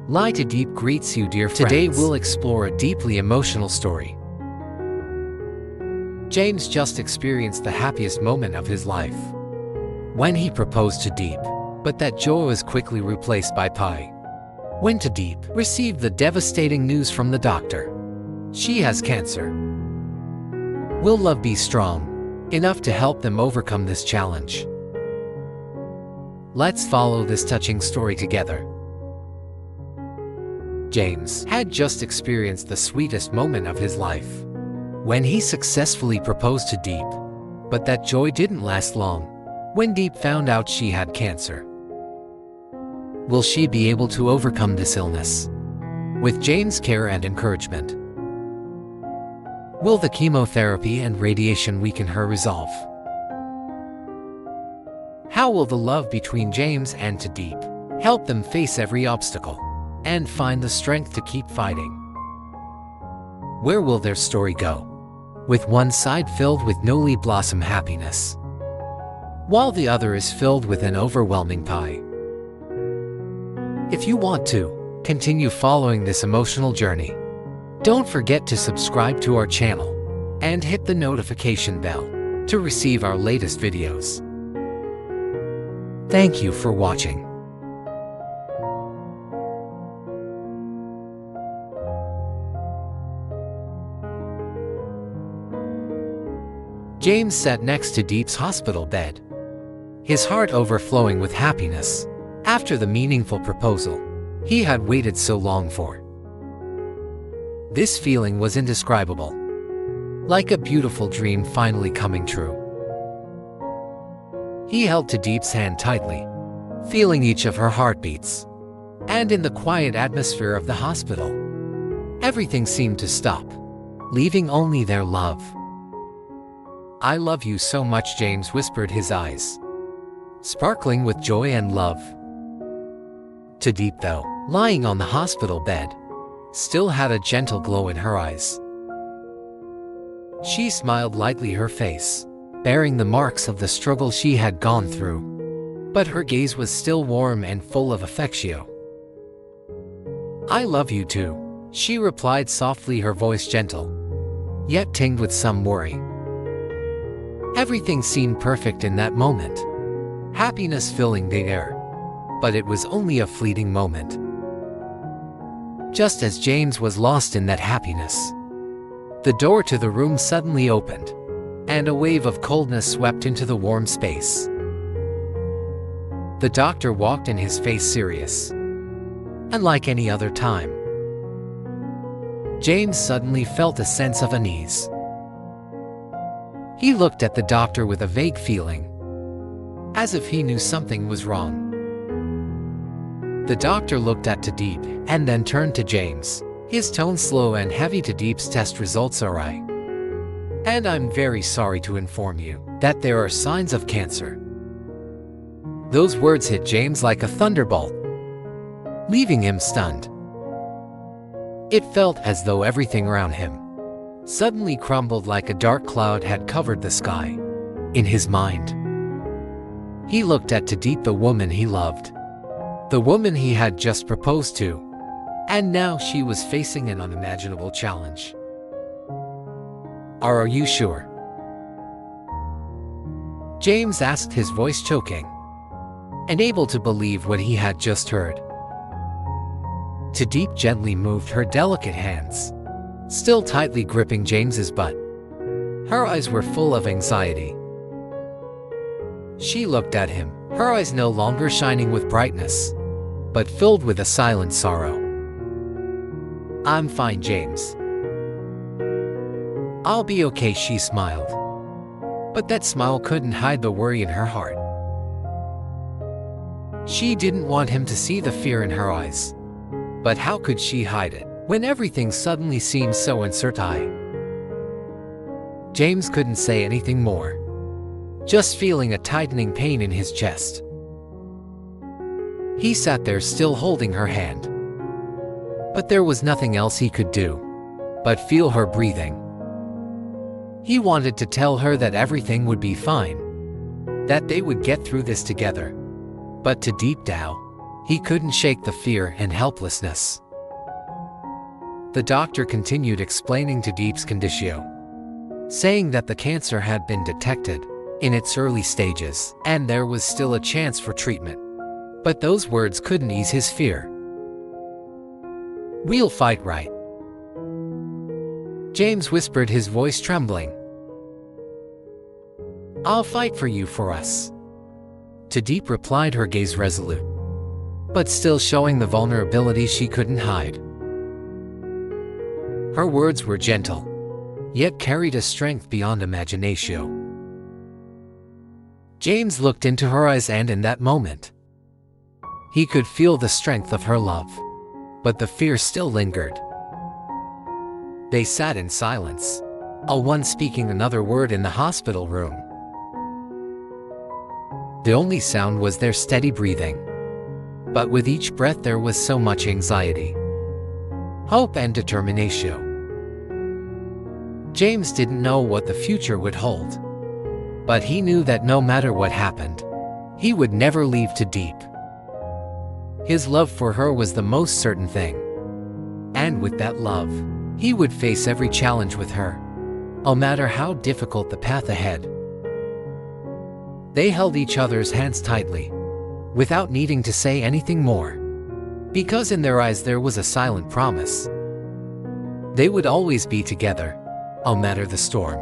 Lytudiep greets you, dear friends. Today we'll explore a deeply emotional story. James just experienced the happiest moment of his life when he proposed to Diep, but that joy was quickly replaced by pie. When Tu Diep received the devastating news from the doctor, she has cancer. Will love be strong enough to help them overcome this challenge? Let's follow this touching story together. James had just experienced the sweetest moment of his life when he successfully proposed to Diep, but that joy didn't last long when Diep found out she had cancer. Will she be able to overcome this illness with James' care and encouragement? Will the chemotherapy and radiation weaken her resolve? How will the love between James and Tu Diep help them face every obstacle and find the strength to keep fighting? Where will their story go, with one side filled with newly blossom happiness, while the other is filled with an overwhelming pie? If you want to continue following this emotional journey, don't forget to subscribe to our channel and hit the notification bell to receive our latest videos. Thank you for watching. James sat next to Diep's hospital bed, his heart overflowing with happiness after the meaningful proposal he had waited so long for. This feeling was indescribable, like a beautiful dream finally coming true. He held Tu Diep's hand tightly, feeling each of her heartbeats, and in the quiet atmosphere of the hospital, everything seemed to stop, leaving only their love. "I love you so much," James whispered, his eyes sparkling with joy and love. Tu Diep, though, lying on the hospital bed, still had a gentle glow in her eyes. She smiled lightly, her face bearing the marks of the struggle she had gone through, but her gaze was still warm and full of affection. "I love you too," she replied softly, her voice gentle, yet tinged with some worry. Everything seemed perfect in that moment, happiness filling the air, but it was only a fleeting moment. Just as James was lost in that happiness, the door to the room suddenly opened, and a wave of coldness swept into the warm space. The doctor walked in, his face serious, unlike any other time. James suddenly felt a sense of unease. He looked at the doctor with a vague feeling, as if he knew something was wrong. The doctor looked at Tu Diep and then turned to James, his tone slow and heavy. "Tu Diep's test results are right, and I'm very sorry to inform you that there are signs of cancer." Those words hit James like a thunderbolt, leaving him stunned. It felt as though everything around him suddenly crumbled, like a dark cloud had covered the sky. In his mind, he looked at Tu Diep, the woman he loved, the woman he had just proposed to, and now she was facing an unimaginable challenge. "Are you sure?" James asked, his voice choking, unable to believe what he had just heard. Tu Diep gently moved her delicate hands, still tightly gripping James's butt. Her eyes were full of anxiety. She looked at him, her eyes no longer shining with brightness, but filled with a silent sorrow. "I'm fine, James. I'll be okay," she smiled. But that smile couldn't hide the worry in her heart. She didn't want him to see the fear in her eyes. But how could she hide it when everything suddenly seemed so uncertain? James couldn't say anything more, just feeling a tightening pain in his chest. He sat there still holding her hand, but there was nothing else he could do but feel her breathing. He wanted to tell her that everything would be fine, that they would get through this together. But deep down, He couldn't shake the fear and helplessness. The doctor continued explaining Tu Diep's conditio, saying that the cancer had been detected in its early stages, and there was still a chance for treatment. But those words couldn't ease his fear. "We'll fight, right?" James whispered, his voice trembling. "I'll fight for you, for us." Tu Diep replied, her gaze resolute, but still showing the vulnerability she couldn't hide. Her words were gentle, yet carried a strength beyond imagination. James looked into her eyes, and in that moment, he could feel the strength of her love, but the fear still lingered. They sat in silence, one speaking another word in the hospital room. The only sound was their steady breathing, but with each breath there was so much anxiety, hope, and determination. James didn't know what the future would hold, but he knew that no matter what happened, he would never leave Tu Diep. His love for her was the most certain thing, and with that love, he would face every challenge with her, no matter how difficult the path ahead. They held each other's hands tightly, without needing to say anything more, because in their eyes there was a silent promise. They would always be together, no matter the storm.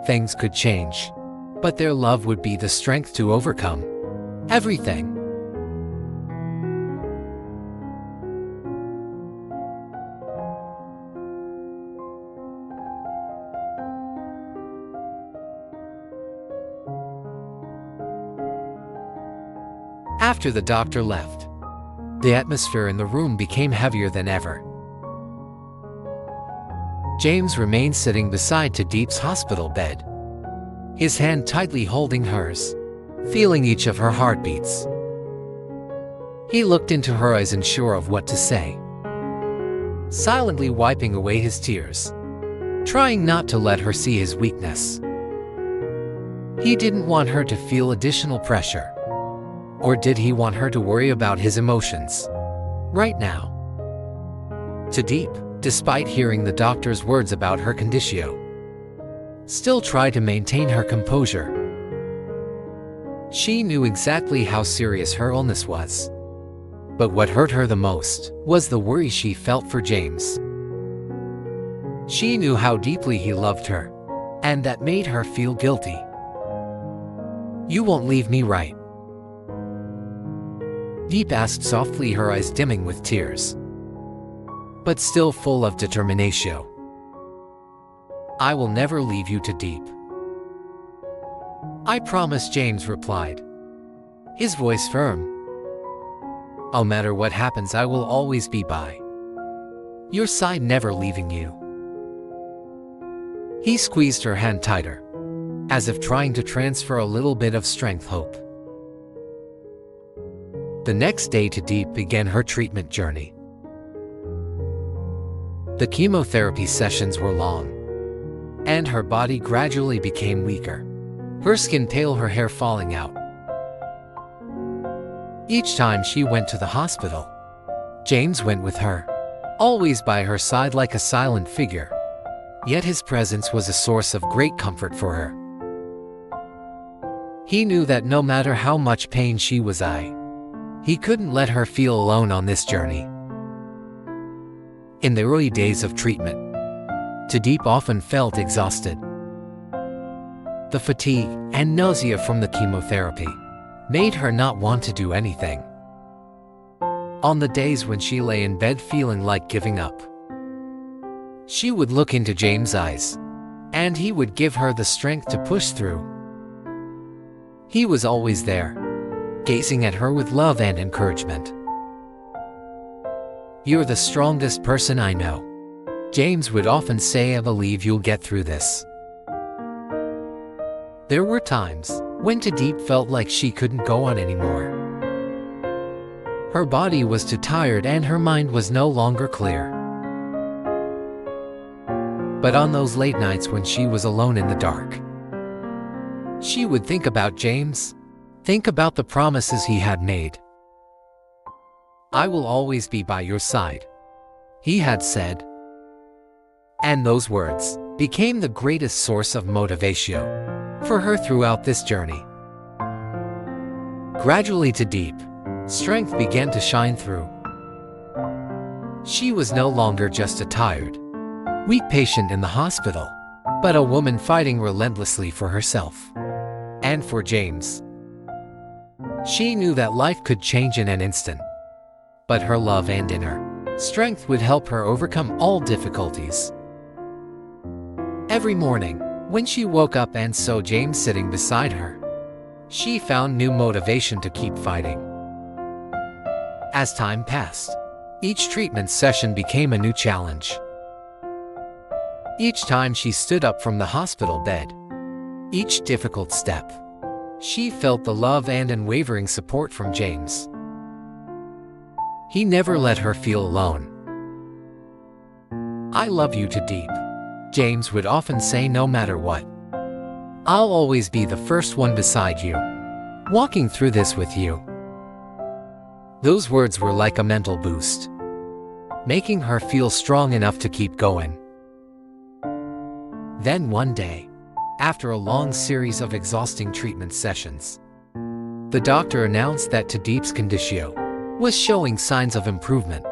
Things could change, but their love would be the strength to overcome everything. After the doctor left, the atmosphere in the room became heavier than ever. James remained sitting beside Tu Diep's hospital bed, his hand tightly holding hers, feeling each of her heartbeats. He looked into her eyes, unsure of what to say, silently wiping away his tears, trying not to let her see his weakness. He didn't want her to feel additional pressure. Or did he want her to worry about his emotions right now? Tu Diep, despite hearing the doctor's words about her conditio, still tried to maintain her composure. She knew exactly how serious her illness was, but what hurt her the most was the worry she felt for James. She knew how deeply he loved her, and that made her feel guilty. "You won't leave me, right?" Diep asked softly, her eyes dimming with tears, but still full of determination. "I will never leave you, Tu Diep. I promise," James replied, his voice firm. "No matter what happens, I will always be by your side, never leaving you." He squeezed her hand tighter, as if trying to transfer a little bit of strength, hope. The next day, Tu Diep began her treatment journey. The chemotherapy sessions were long, and her body gradually became weaker, her skin pale, her hair falling out. Each time she went to the hospital, James went with her, always by her side like a silent figure. Yet his presence was a source of great comfort for her. He knew that no matter how much pain she was in, he couldn't let her feel alone on this journey. In the early days of treatment, Tu Diep often felt exhausted. The fatigue and nausea from the chemotherapy made her not want to do anything. On the days when she lay in bed feeling like giving up, she would look into James' eyes, and he would give her the strength to push through. He was always there, gazing at her with love and encouragement. "You're the strongest person I know," James would often say. "I believe you'll get through this." There were times when Tu Diep felt like she couldn't go on anymore. Her body was too tired and her mind was no longer clear. But on those late nights when she was alone in the dark, she would think about James, think about the promises he had made, I will always be by your side," he had said. And those words became the greatest source of motivation for her throughout this journey. Gradually, Tu Diep, strength began to shine through. She was no longer just a tired, weak patient in the hospital, but a woman fighting relentlessly for herself and for James. She knew that life could change in an instant, but her love and inner strength would help her overcome all difficulties. Every morning, when she woke up and saw James sitting beside her, she found new motivation to keep fighting. As time passed, each treatment session became a new challenge. Each time she stood up from the hospital bed, each difficult step, she felt the love and unwavering support from James. He never let her feel alone. "I love you, Tu Diep," James would often say. "No matter what, I'll always be the first one beside you, walking through this with you." Those words were like a mental boost, making her feel strong enough to keep going. Then one day, after a long series of exhausting treatment sessions, the doctor announced that Tu Diep's condition was showing signs of improvement.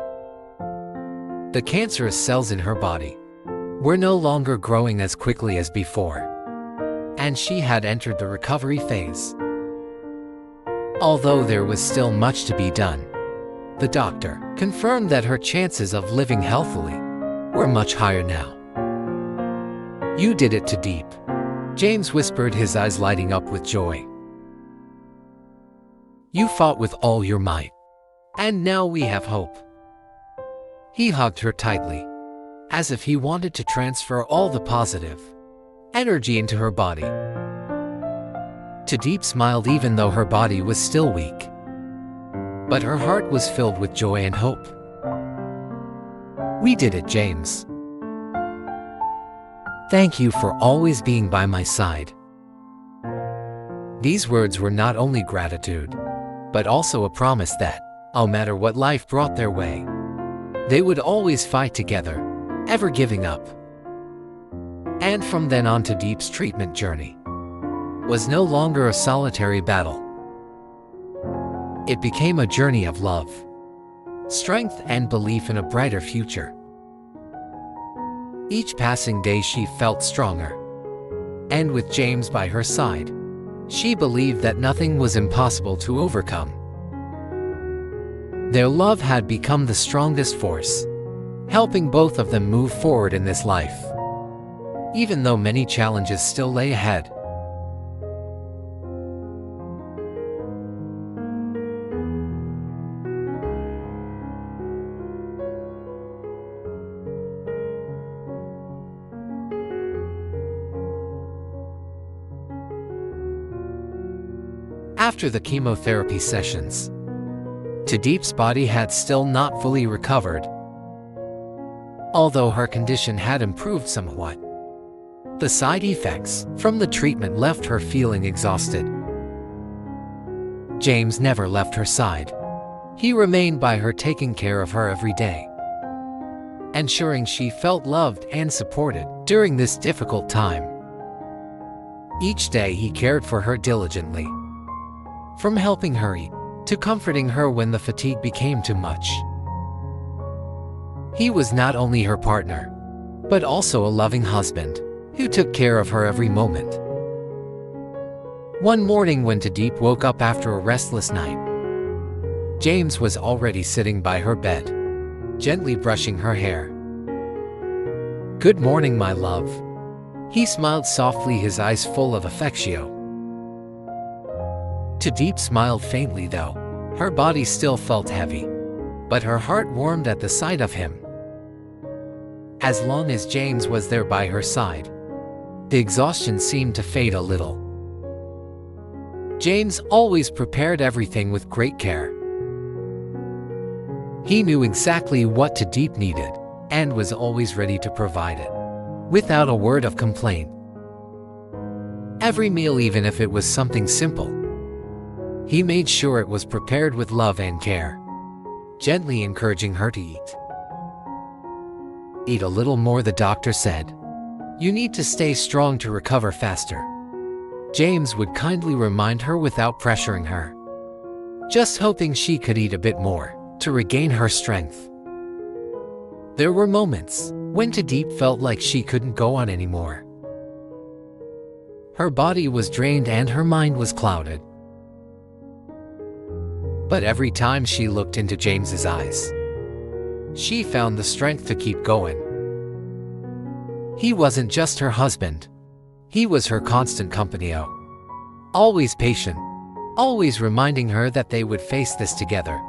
The cancerous cells in her body were no longer growing as quickly as before, and she had entered the recovery phase. Although there was still much to be done, the doctor confirmed that her chances of living healthily were much higher now. "You did it, Tu Diep," James whispered, his eyes lighting up with joy. "You fought with all your might, and now we have hope." He hugged her tightly, as if he wanted to transfer all the positive energy into her body. Tu Diep smiled even though her body was still weak, but her heart was filled with joy and hope. "We did it, James. Thank you for always being by my side." These words were not only gratitude, but also a promise that, no matter what life brought their way, they would always fight together, ever giving up. And from then on, Tu Diep's treatment journey was no longer a solitary battle. It became a journey of love, strength, and belief in a brighter future. Each passing day she felt stronger, and with James by her side, she believed that nothing was impossible to overcome. Their love had become the strongest force, helping both of them move forward in this life, even though many challenges still lay ahead. After the chemotherapy sessions, Tu Diep's body had still not fully recovered. Although her condition had improved somewhat, the side effects from the treatment left her feeling exhausted. James never left her side. He remained by her, taking care of her every day, ensuring she felt loved and supported during this difficult time. Each day he cared for her diligently, from helping her eat to comforting her when the fatigue became too much. He was not only her partner, but also a loving husband who took care of her every moment. One morning when Tu Diep woke up after a restless night, James was already sitting by her bed, gently brushing her hair. "Good morning, my love." He smiled softly, his eyes full of affection. Tu Diep smiled faintly though. Her body still felt heavy, but her heart warmed at the sight of him. As long as James was there by her side, the exhaustion seemed to fade a little. James always prepared everything with great care. He knew exactly what Tu Diep needed and was always ready to provide it, without a word of complaint. Every meal, even if it was something simple, he made sure it was prepared with love and care. gently encouraging her to eat. "Eat a little more," the doctor said. "You need to stay strong to recover faster." James would kindly remind her without pressuring her, just hoping she could eat a bit more to regain her strength. There were moments when Tu Diep felt like she couldn't go on anymore. Her body was drained and her mind was clouded. But every time she looked into James's eyes, she found the strength to keep going. He wasn't just her husband. He was her constant companion. Always patient, always reminding her that they would face this together.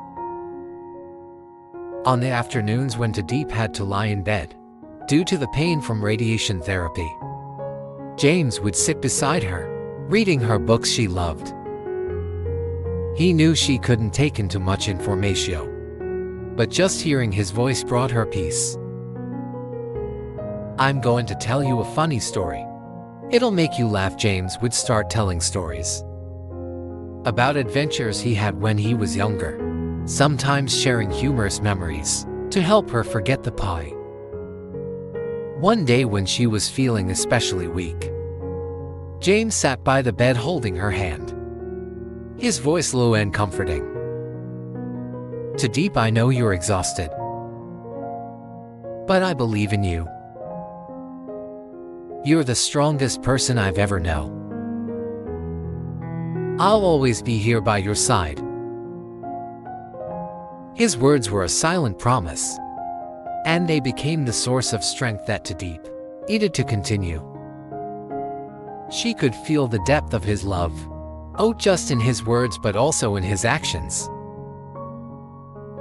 On the afternoons when Tu Diep had to lie in bed, due to the pain from radiation therapy, James would sit beside her, reading her books she loved. He knew she couldn't take in too much information, but just hearing his voice brought her peace. "I'm going to tell you a funny story. It'll make you laugh." James would start telling stories about adventures he had when he was younger, sometimes sharing humorous memories to help her forget the pie. One day when she was feeling especially weak, James sat by the bed holding her hand, his voice low and comforting. "Tu Diep, I know you're exhausted, but I believe in you. You're the strongest person I've ever known. I'll always be here by your side." His words were a silent promise, and they became the source of strength that Tu Diep needed to continue. She could feel the depth of his love, just in his words but also in his actions.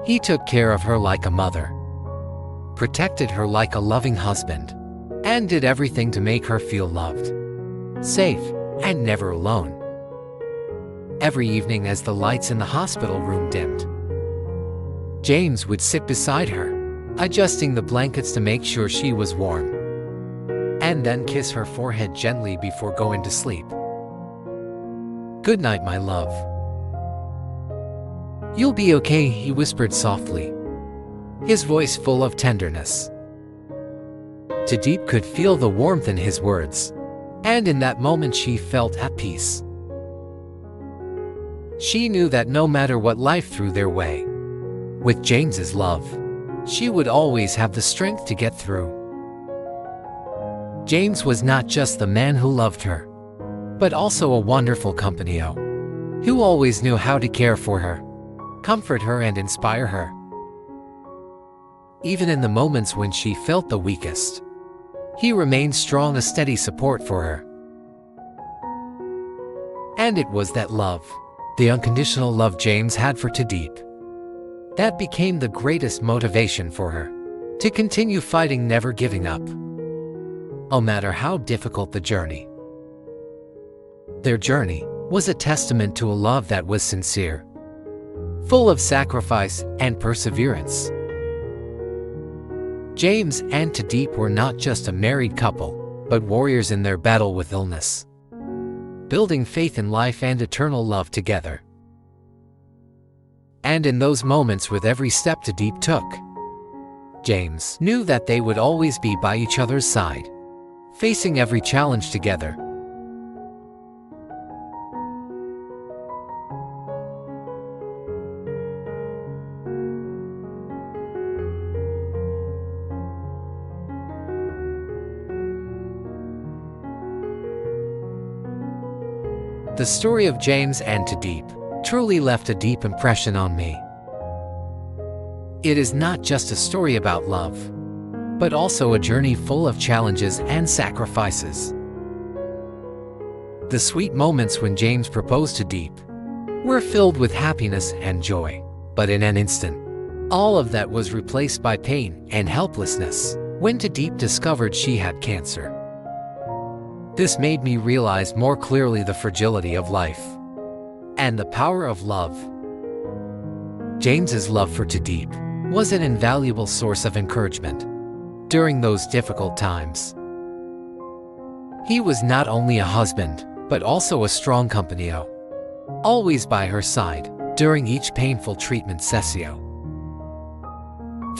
He took care of her like a mother, protected her like a loving husband, and did everything to make her feel loved, safe, and never alone. Every evening as the lights in the hospital room dimmed, James would sit beside her, adjusting the blankets to make sure she was warm, and then kiss her forehead gently before going to sleep. "Good night, my love. You'll be okay," he whispered softly, his voice full of tenderness. Tu Diep could feel the warmth in his words, and in that moment she felt at peace. She knew that no matter what life threw their way, with James's love, she would always have the strength to get through. James was not just the man who loved her, but also a wonderful companion, who always knew how to care for her, comfort her and inspire her. Even in the moments when she felt the weakest, he remained strong, a steady support for her. And it was that love, the unconditional love James had for Tu Diep, that became the greatest motivation for her to continue fighting, never giving up, no matter how difficult the journey. Their journey was a testament to a love that was sincere, full of sacrifice and perseverance. James and Tu Diep were not just a married couple, but warriors in their battle with illness, building faith in life and eternal love together. And in those moments, with every step Tu Diep took, James knew that they would always be by each other's side, facing every challenge together. The story of James and Tu Diep truly left a deep impression on me. It is not just a story about love, but also a journey full of challenges and sacrifices. The sweet moments when James proposed to Tu Diep were filled with happiness and joy, but in an instant, all of that was replaced by pain and helplessness when Tu Diep discovered she had cancer. This made me realize more clearly the fragility of life and the power of love. James's love for Tu Diep was an invaluable source of encouragement during those difficult times. He was not only a husband, but also a strong companion, always by her side during each painful treatment session.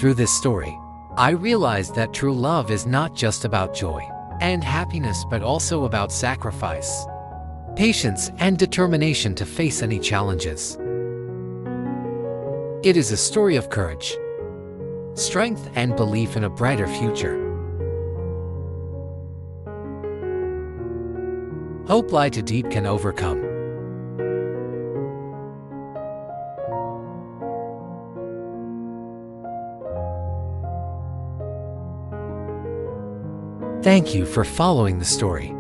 Through this story, I realized that true love is not just about joy and happiness, but also about sacrifice, patience, and determination to face any challenges. It is a story of courage, strength, and belief in a brighter future. Hope Lytudiep can overcome. Thank you for following the story.